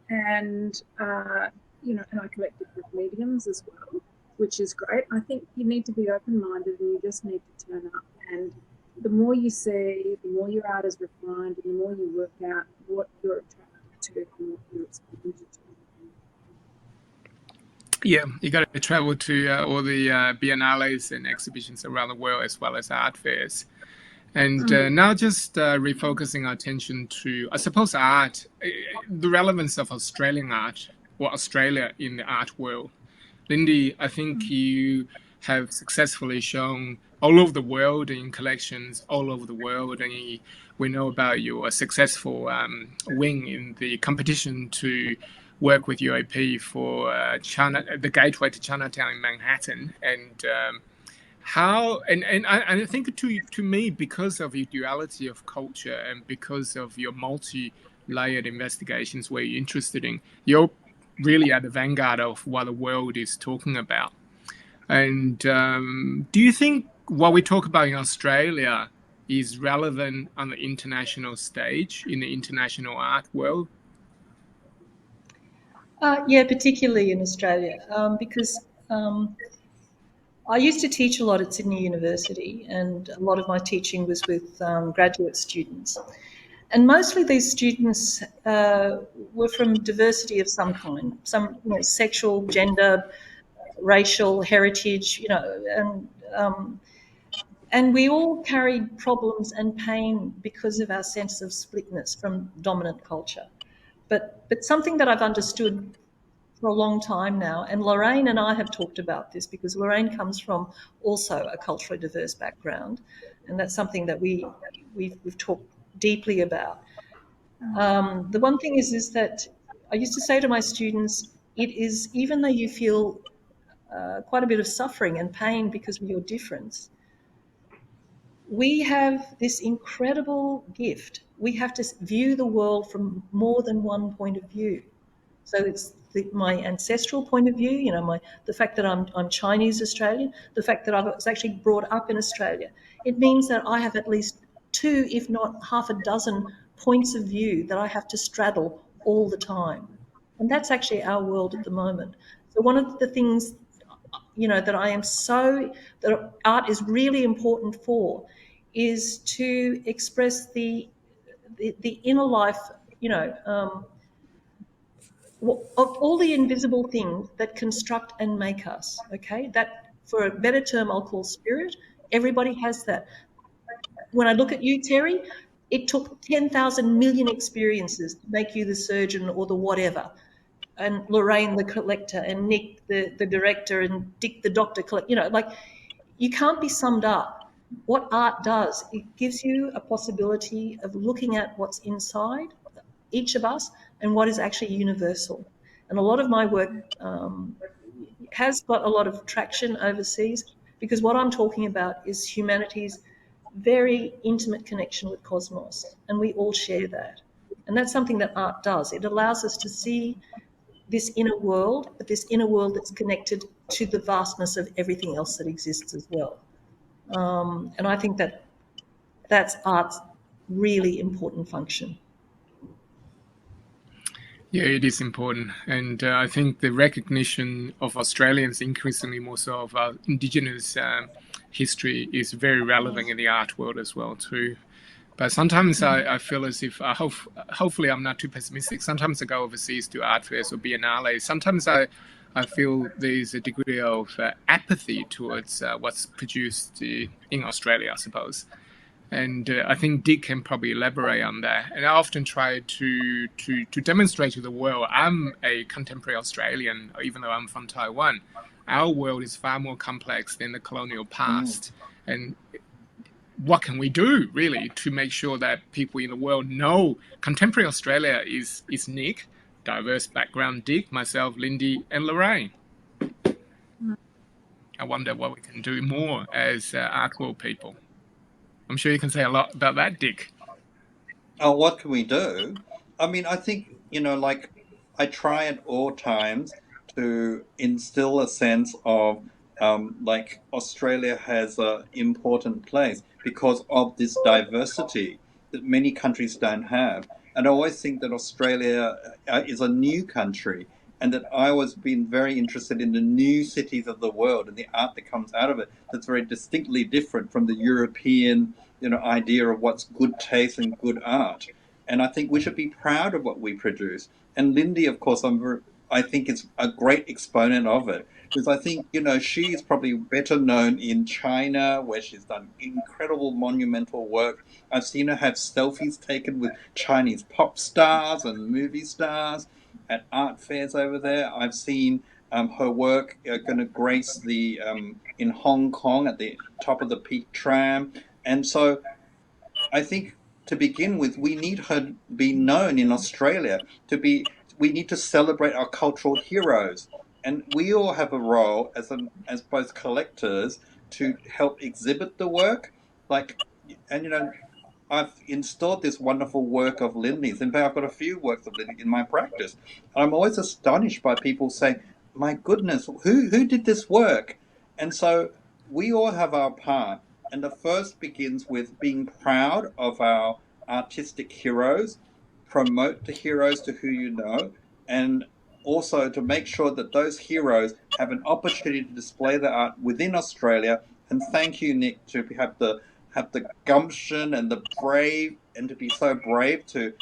and I collect different mediums as well, which is great. I think you need to be open-minded, and you just need to turn up. And the more you see, the more your art is refined, and the more you work out what you're attracted to and what you're exposed to. Yeah, you got to travel to all the biennales and exhibitions around the world, as well as art fairs. And now just refocusing our attention to, I suppose, art, the relevance of Australian art, or Australia in the art world. Lindy, I think you have successfully shown all over the world in collections all over the world, and we know about your successful win in the competition to work with UAP for China, the Gateway to Chinatown in Manhattan, and I think to me, because of your duality of culture and because of your multi-layered investigations where you're interested in, you're really at the vanguard of what the world is talking about. And do you think what we talk about in Australia is relevant on the international stage, in the international art world? Yeah, particularly in Australia, because I used to teach a lot at Sydney University, and a lot of my teaching was with graduate students. And mostly these students were from diversity of some kind, some sexual, gender, racial, heritage, and we all carried problems and pain because of our sense of splitness from dominant culture. But something that I've understood for a long time now, and Lorraine and I have talked about this because Lorraine comes from also a culturally diverse background, and that's something that we've talked deeply about. The one thing is that I used to say to my students, it is, even though you feel quite a bit of suffering and pain because of your difference, we have this incredible gift. We have to view the world from more than one point of view. So it's my ancestral point of view, the fact that I'm Chinese Australian, the fact that I was actually brought up in Australia. It means that I have at least 2, if not half a dozen points of view that I have to straddle all the time. And that's actually our world at the moment. So one of the things, that art is really important for is to express the inner life, of all the invisible things that construct and make us, okay? That, for a better term, I'll call spirit. Everybody has that. When I look at you, Terry, it took 10,000 million experiences to make you the surgeon or the whatever. And Lorraine, the collector, and Nick, the director, and Dick, the doctor, you can't be summed up. What art does, it gives you a possibility of looking at what's inside each of us and what is actually universal. And a lot of my work has got a lot of traction overseas because what I'm talking about is humanity's very intimate connection with cosmos, and we all share that. And that's something that art does. It allows us to see this inner world, but this inner world that's connected to the vastness of everything else that exists as well. And I think that's art's really important function. Yeah, it is important. And I think the recognition of Australians, increasingly more so of our Indigenous history, is very relevant in the art world as well too. But sometimes I feel as if, hopefully I'm not too pessimistic, sometimes I go overseas to art fairs or biennales. Sometimes I feel there's a degree of apathy towards what's produced in Australia, I suppose. And I think Dick can probably elaborate on that. And I often try to demonstrate to the world, I'm a contemporary Australian, even though I'm from Taiwan. Our world is far more complex than the colonial past. And what can we do, really, to make sure that people in the world know contemporary Australia is Nick, diverse background Dick, myself, Lindy, and Lorraine. I wonder what we can do more as art world people. I'm sure you can say a lot about that, Dick. Oh, what can we do? I mean, I think, like I try at all times to instill a sense of like Australia has an important place because of this diversity that many countries don't have. And I always think that Australia is a new country, and that I was been very interested in the new cities of the world and the art that comes out of it that's very distinctly different from the European idea of what's good taste and good art. And I think we should be proud of what we produce. And Lindy, of course, I think is a great exponent of it, because I think she is probably better known in China, where she's done incredible monumental work. I've seen her have selfies taken with Chinese pop stars and movie stars at art fairs over there. I've seen her work going to grace the in Hong Kong at the top of the Peak Tram. And so I think to begin with, we need her to be known in Australia. We need to celebrate our cultural heroes, and we all have a role as both collectors to help exhibit the work. Like, and I've installed this wonderful work of Lindy's. In fact, I've got a few works of Lindy in my practice. I'm always astonished by people saying, "My goodness, who did this work?" And so we all have our part. And the first begins with being proud of our artistic heroes, promote the heroes to who you know, and also to make sure that those heroes have an opportunity to display their art within Australia. And thank you, Nick, to have the gumption and the brave, and to be so brave to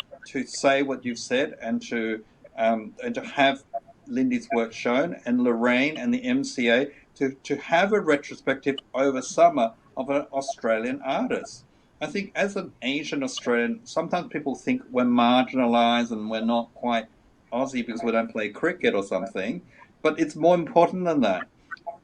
say what you've said, and to have Lindy's work shown, and Lorraine and the MCA to have a retrospective over summer of an Australian artist. I think as an Asian Australian, sometimes people think we're marginalised and we're not quite Aussie because we don't play cricket or something, but it's more important than that.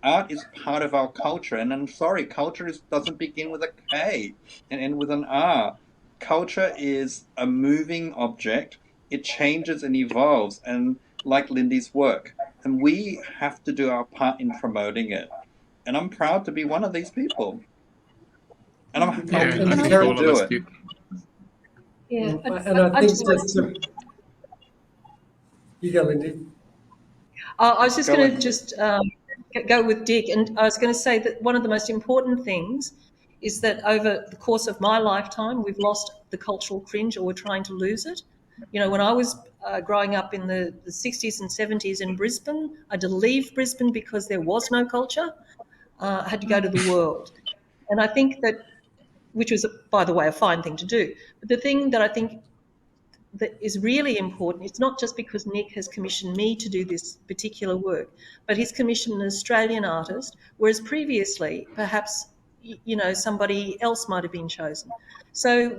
Art is part of our culture, and I'm sorry, culture doesn't begin with a K and end with an R. Culture is a moving object. It changes and evolves, and like Lindy's work, and we have to do our part in promoting it. And I'm proud to be one of these people, and I'll continue to do it. Yeah, and I think you go, Lindy. I was just going to go with Dick, and I was going to say that one of the most important things is that over the course of my lifetime, we've lost the cultural cringe, or we're trying to lose it. When I was growing up in the 60s and 70s in Brisbane, I had to leave Brisbane because there was no culture. I had to go to the world. And I think that, which was, by the way, a fine thing to do. But the thing that I think that is really important, it's not just because Nick has commissioned me to do this particular work, but he's commissioned an Australian artist, whereas previously perhaps somebody else might have been chosen. So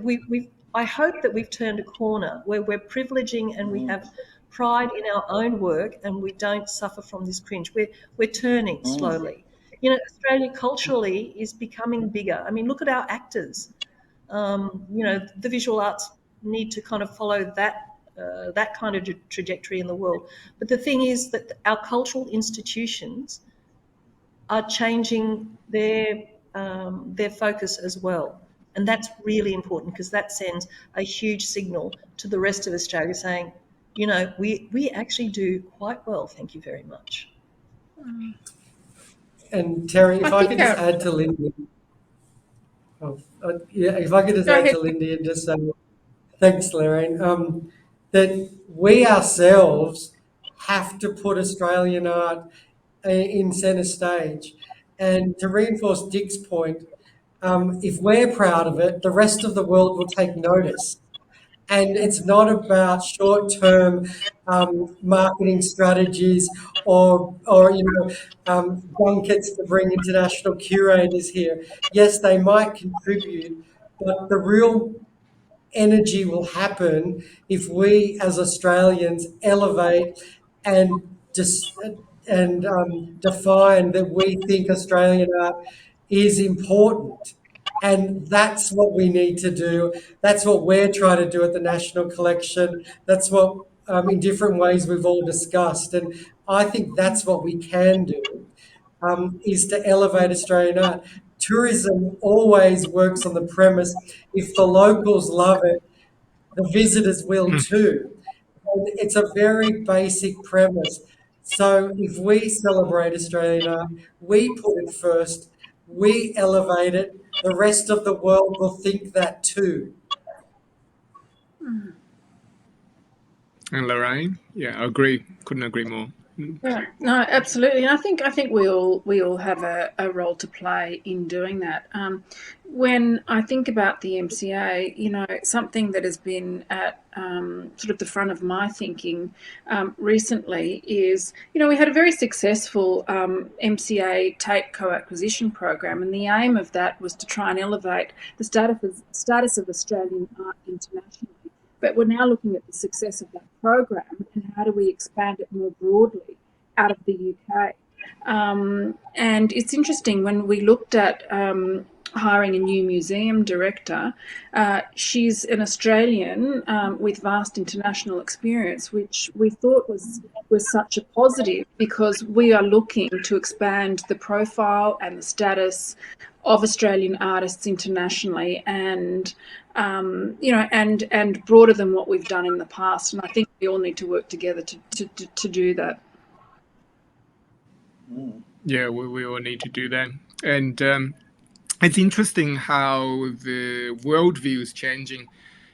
I hope that we've turned a corner where we're privileging and we have pride in our own work, and we don't suffer from this cringe. We're turning slowly. Australia culturally is becoming bigger. I mean, look at our actors. The visual arts need to kind of follow that kind of trajectory in the world. But the thing is that our cultural institutions are changing their focus as well. And that's really important, because that sends a huge signal to the rest of Australia saying, we actually do quite well, thank you very much. And Terry, if I could just add to Lindy. If I could just add to Lindy and just say, thanks, Lorraine, that we ourselves have to put Australian art in centre stage. And to reinforce Dick's point, if we're proud of it, the rest of the world will take notice. And it's not about short-term marketing strategies or junkets to bring international curators here. Yes, they might contribute, but the real energy will happen if we as Australians elevate and define that we think Australian art is important. And that's what we need to do. That's what we're trying to do at the National Collection. That's what, in different ways, we've all discussed. And I think that's what we can do, is to elevate Australian art. tourism always works on the premise, if the locals love it, the visitors will too. And it's a very basic premise. So if we celebrate Australian art, we put it first, we elevate it, the rest of the world will think that too. And Lorraine, yeah, I agree. Couldn't agree more. Yeah, no, absolutely. And I think we all have a role to play in doing that. When I think about the MCA, you know, something that has been at sort of the front of my thinking recently is, you know, we had a very successful MCA tape co-acquisition program, and the aim of that was to try and elevate the status of Australian art internationally. But we're now looking at the success of that program and how do we expand it more broadly out of the UK. And it's interesting, when we looked at hiring a new museum director, she's an Australian with vast international experience, which we thought was such a positive, because we are looking to expand the profile and the status of Australian artists internationally, and you know, and broader than what we've done in the past. And I think we all need to work together to do that. Yeah, we all need to do that. And it's interesting how the worldview is changing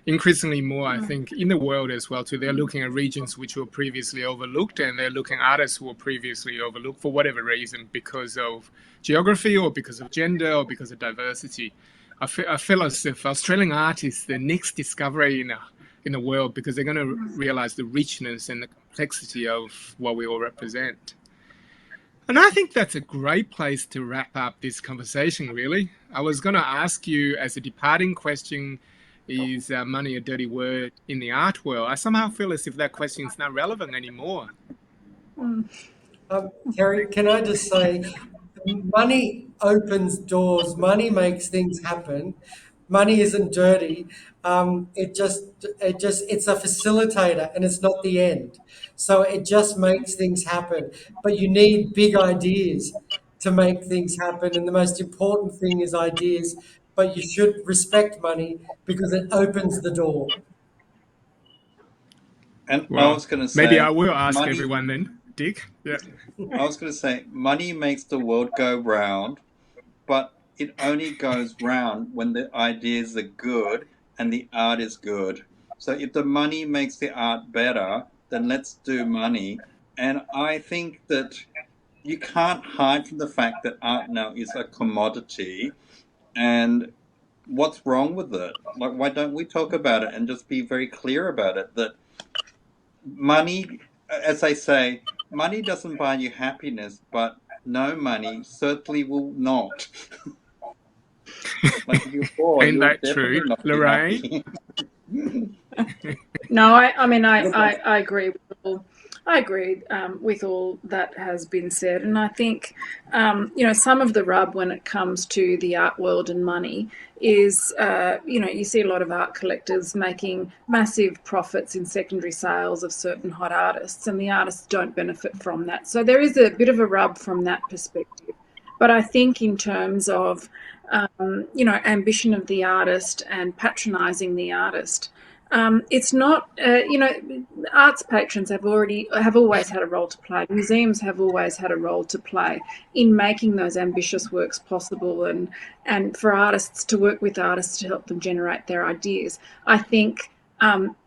increasingly more, I think, in the world as well too. They're looking at regions which were previously overlooked, and they're looking at artists who were previously overlooked for whatever reason, because of geography or because of gender or because of diversity. I feel as if Australian art is the next discovery in the world, because they're going to realize the richness and the complexity of what we all represent. And I think that's a great place to wrap up this conversation, really. I was going to ask you, as a departing question, is money a dirty word in the art world? I somehow feel as if that question is not relevant anymore. Terry, can I just say, money opens doors, money makes things happen. Money isn't dirty. It's a facilitator, and it's not the end. So it just makes things happen. But you need big ideas to make things happen, and the most important thing is ideas. But you should respect money because it opens the door. And Well, I was going to say, maybe I will ask money, everyone then, Dick. Yeah. I was going to say, money makes the world go round, but it only goes round when the ideas are good and the art is good. So if the money makes the art better, then let's do money. And I think that you can't hide from the fact that art now is a commodity. And what's wrong with it? Like, why don't we talk about it and just be very clear about it? That money, as they say, money doesn't buy you happiness, but no money certainly will not. Like, if you're poor, Ain't you'll that definitely true, not be Lorraine? happy. No, I mean, I agree with all. I agree with all that has been said, and I think you know, some of the rub when it comes to the art world and money is you know, you see a lot of art collectors making massive profits in secondary sales of certain hot artists, and the artists don't benefit from that. So there is a bit of a rub from that perspective. But I think in terms of you know, ambition of the artist and patronising the artist, it's not, you know, arts patrons have always had a role to play. Museums have always had a role to play in making those ambitious works possible, and for artists to work with artists to help them generate their ideas. I think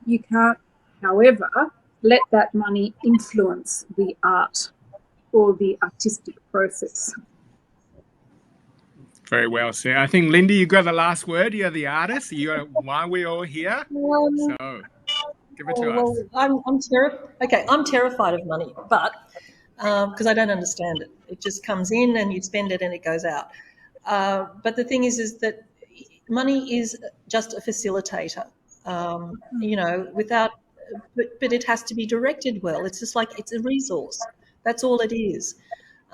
you can't, however, let that money influence the art or the artistic process. Very well said. I think, Lindy, you got the last word. You're the artist. You're why we're all here. So give it to us. I'm terrified of money, but because I don't understand it. It just comes in and you spend it and it goes out. But the thing is that money is just a facilitator. You know, but it has to be directed well. It's just like it's a resource. That's all it is.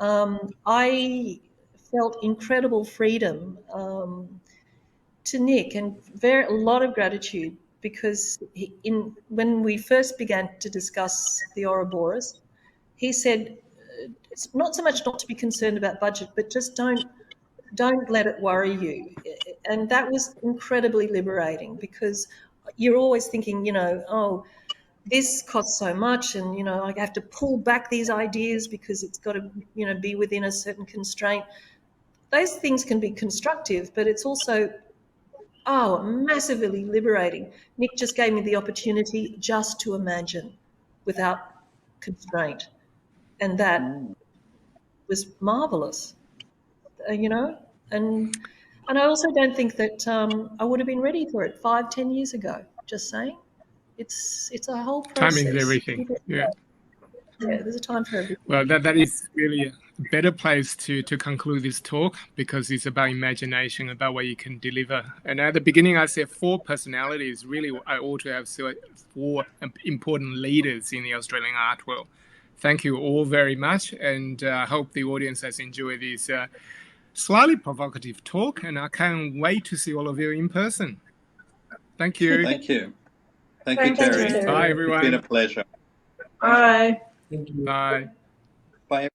I felt incredible freedom to Nick, and a lot of gratitude, because when we first began to discuss the Ouroboros, he said it's not so much not to be concerned about budget, but just don't Don't let it worry you. And that was incredibly liberating, because you're always thinking, oh, this costs so much, and I have to pull back these ideas because it's got to be within a certain constraint. Those things can be constructive, but it's also massively liberating. Nick just gave me the opportunity just to imagine without constraint, and that was marvelous. And I also don't think that I would have been ready for it 5-10 years ago. Just saying, it's a whole process. Timing is everything. Yeah. Yeah, there's a time for everything. Well, that is really a better place to conclude this talk, because it's about imagination, about what you can deliver. And at the beginning, I said 4 personalities. Really, I ought to have 4 important leaders in the Australian art world. Thank you all very much, and I hope the audience has enjoyed this slightly provocative talk, and I can't wait to see all of you in person. Thank you. Thank you. Thank you, Terry. Bye, everyone. It's been a pleasure. Bye. Thank you. Bye. Bye.